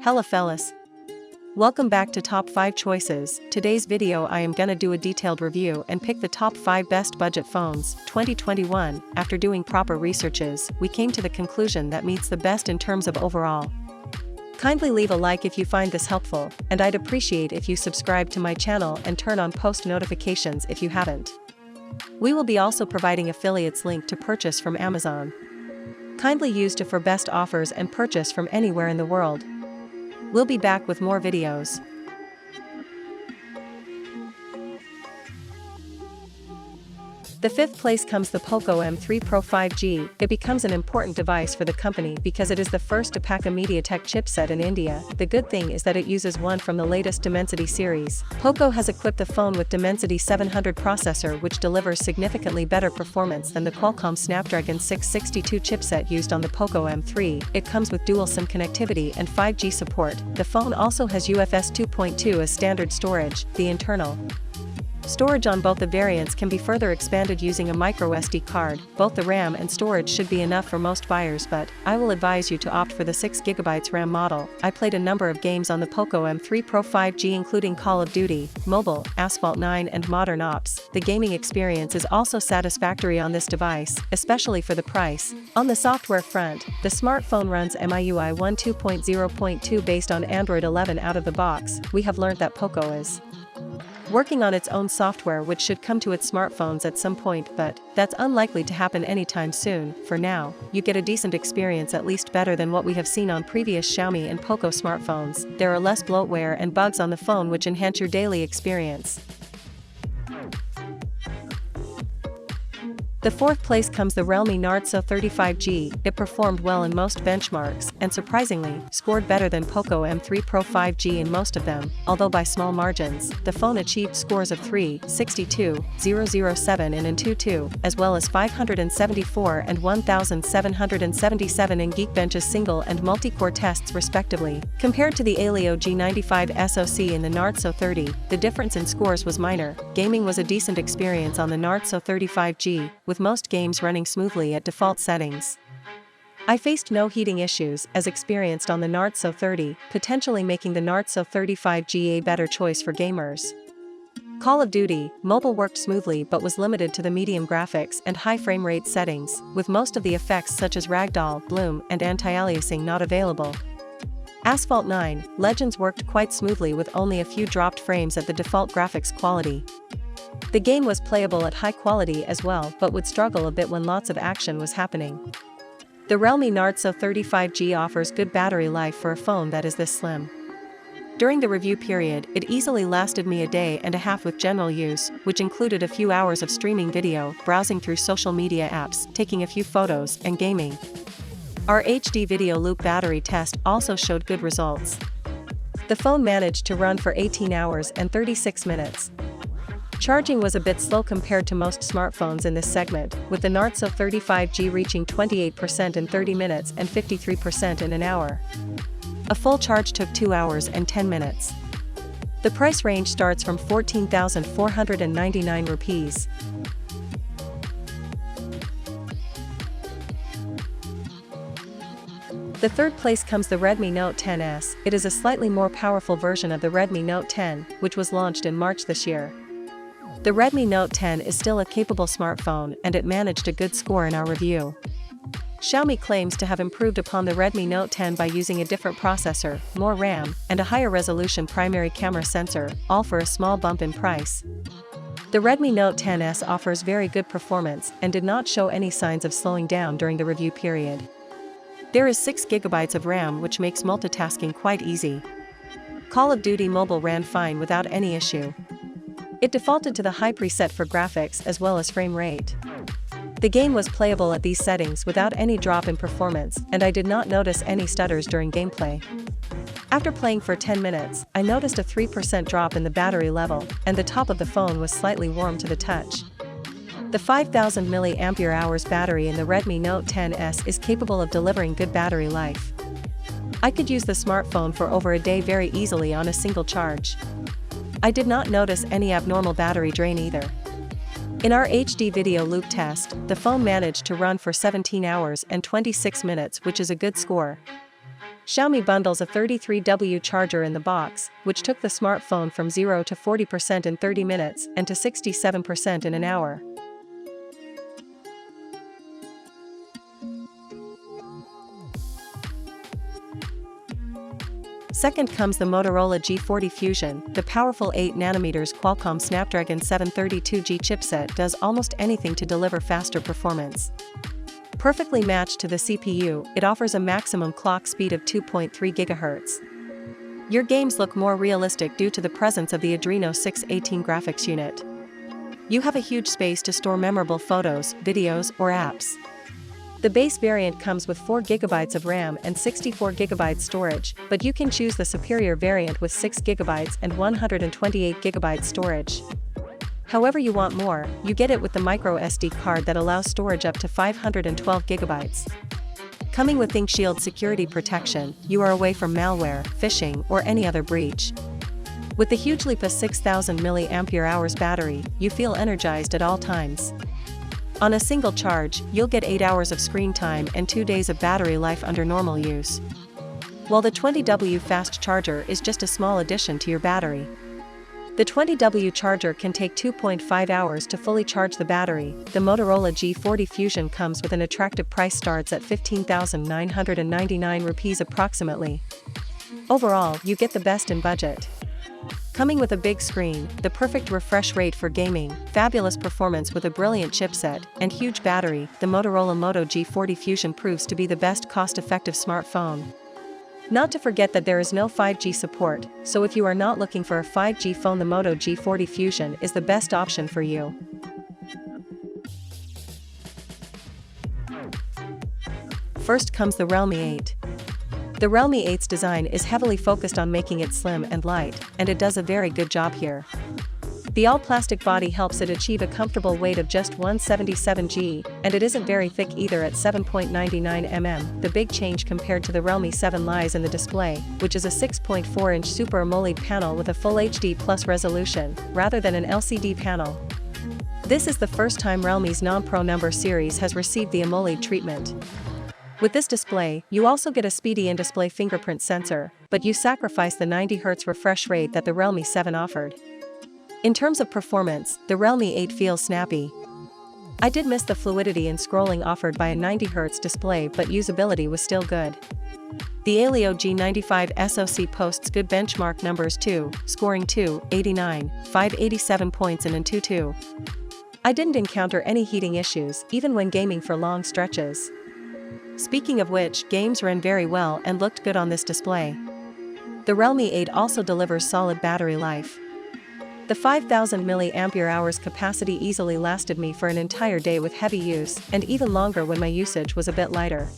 Hella fellas. Welcome back to Top 5 Choices. Today's video I am gonna do a detailed review and pick the top 5 best budget phones, 2021. After doing proper researches, we came to the conclusion that meets the best in terms of overall. Kindly leave a like if you find this helpful, and I'd appreciate if you subscribe to my channel and turn on post notifications if you haven't. We will be also providing affiliates link to purchase from Amazon. Kindly use to for best offers and purchase from anywhere in the world. We'll be back with more videos. The fifth place comes the Poco M3 Pro 5G. It becomes an important device for the company because it is the first to pack a MediaTek chipset in India. The good thing is that it uses one from the latest Dimensity series. Poco has equipped the phone with Dimensity 700 processor, which delivers significantly better performance than the Qualcomm Snapdragon 662 chipset used on the Poco M3. It comes with dual SIM connectivity and 5G support. The phone also has UFS 2.2 as standard storage. The internal storage on both the variants can be further expanded using a microSD card. Both the RAM and storage should be enough for most buyers, but I will advise you to opt for the 6GB RAM model. I played a number of games on the Poco M3 Pro 5G including Call of Duty, Mobile, Asphalt 9 and Modern Ops. The gaming experience is also satisfactory on this device, especially for the price. On the software front, the smartphone runs MIUI 1.2.0.2 based on Android 11 out of the box. We have learned that Poco is working on its own software which should come to its smartphones at some point, but that's unlikely to happen anytime soon. For now, you get a decent experience, at least better than what we have seen on previous Xiaomi and Poco smartphones. There are less bloatware and bugs on the phone which enhance your daily experience. The fourth place comes the Realme Narzo 35G. It performed well in most benchmarks, and surprisingly, scored better than Poco M3 Pro 5G in most of them, although by small margins. The phone achieved scores of 3, 62, 007 and 2.2, as well as 574 and 1777 in Geekbench's single and multi-core tests respectively. Compared to the Aleo G95 SoC in the Narzo 30, the difference in scores was minor. Gaming was a decent experience on the Narzo 35G, with most games running smoothly at default settings. I faced no heating issues as experienced on the Narzo 30, potentially making the Narzo 35G a better choice for gamers. Call of Duty, Mobile worked smoothly but was limited to the medium graphics and high frame rate settings, with most of the effects such as ragdoll, bloom, and anti-aliasing not available. Asphalt 9, Legends worked quite smoothly with only a few dropped frames at the default graphics quality. The game was playable at high quality as well, but would struggle a bit when lots of action was happening. The Realme Narzo 35G offers good battery life for a phone that is this slim. During the review period, it easily lasted me a day and a half with general use, which included a few hours of streaming video, browsing through social media apps, taking a few photos, and gaming. Our HD video loop battery test also showed good results. The phone managed to run for 18 hours and 36 minutes. Charging was a bit slow compared to most smartphones in this segment, with the Narzo 35G reaching 28% in 30 minutes and 53% in an hour. A full charge took 2 hours and 10 minutes. The price range starts from 14,499 rupees. The third place comes the Redmi Note 10S. It is a slightly more powerful version of the Redmi Note 10, which was launched in March this year. The Redmi Note 10 is still a capable smartphone and it managed a good score in our review. Xiaomi claims to have improved upon the Redmi Note 10 by using a different processor, more RAM, and a higher resolution primary camera sensor, all for a small bump in price. The Redmi Note 10S offers very good performance and did not show any signs of slowing down during the review period. There is 6GB of RAM, which makes multitasking quite easy. Call of Duty Mobile ran fine without any issue. It defaulted to the high preset for graphics as well as frame rate. The game was playable at these settings without any drop in performance, and I did not notice any stutters during gameplay. After playing for 10 minutes, I noticed a 3% drop in the battery level, and the top of the phone was slightly warm to the touch. The 5000 mAh battery in the Redmi Note 10S is capable of delivering good battery life. I could use the smartphone for over a day very easily on a single charge. I did not notice any abnormal battery drain either. In our HD video loop test, the phone managed to run for 17 hours and 26 minutes, which is a good score. Xiaomi bundles a 33W charger in the box, which took the smartphone from 0 to 40% in 30 minutes and to 67% in an hour. Second comes the Motorola G40 Fusion. The powerful 8nm Qualcomm Snapdragon 732G chipset does almost anything to deliver faster performance. Perfectly matched to the CPU, it offers a maximum clock speed of 2.3 GHz. Your games look more realistic due to the presence of the Adreno 618 graphics unit. You have a huge space to store memorable photos, videos, or apps. The base variant comes with 4 GB of RAM and 64 GB storage, but you can choose the superior variant with 6 GB and 128 GB storage. However you want more, you get it with the micro SD card that allows storage up to 512 GB. Coming with ThinkShield security protection, you are away from malware, phishing, or any other breach. With the Hugeleap 6000 mAh battery, you feel energized at all times. On a single charge, you'll get 8 hours of screen time and 2 days of battery life under normal use. While the 20W fast charger is just a small addition to your battery. The 20W charger can take 2.5 hours to fully charge the battery. The Motorola G40 Fusion comes with an attractive price, starts at 15,999 rupees approximately. Overall, you get the best in budget. Coming with a big screen, the perfect refresh rate for gaming, fabulous performance with a brilliant chipset, and huge battery, the Motorola Moto G40 Fusion proves to be the best cost-effective smartphone. Not to forget that there is no 5G support, so if you are not looking for a 5G phone, the Moto G40 Fusion is the best option for you. First comes the Realme 8. The Realme 8's design is heavily focused on making it slim and light, and it does a very good job here. The all-plastic body helps it achieve a comfortable weight of just 177g, and it isn't very thick either at 7.99 mm. The big change compared to the Realme 7 lies in the display, which is a 6.4-inch Super AMOLED panel with a Full HD Plus resolution, rather than an LCD panel. This is the first time Realme's non-Pro number series has received the AMOLED treatment. With this display, you also get a speedy in-display fingerprint sensor, but you sacrifice the 90Hz refresh rate that the Realme 7 offered. In terms of performance, the Realme 8 feels snappy. I did miss the fluidity in scrolling offered by a 90Hz display, but usability was still good. The Aleo G95 SoC posts good benchmark numbers too, scoring 289, 587 points in AnTuTu. I didn't encounter any heating issues, even when gaming for long stretches. Speaking of which, games ran very well and looked good on this display. The Realme 8 also delivers solid battery life. The 5,000 mAh capacity easily lasted me for an entire day with heavy use, and even longer when my usage was a bit lighter.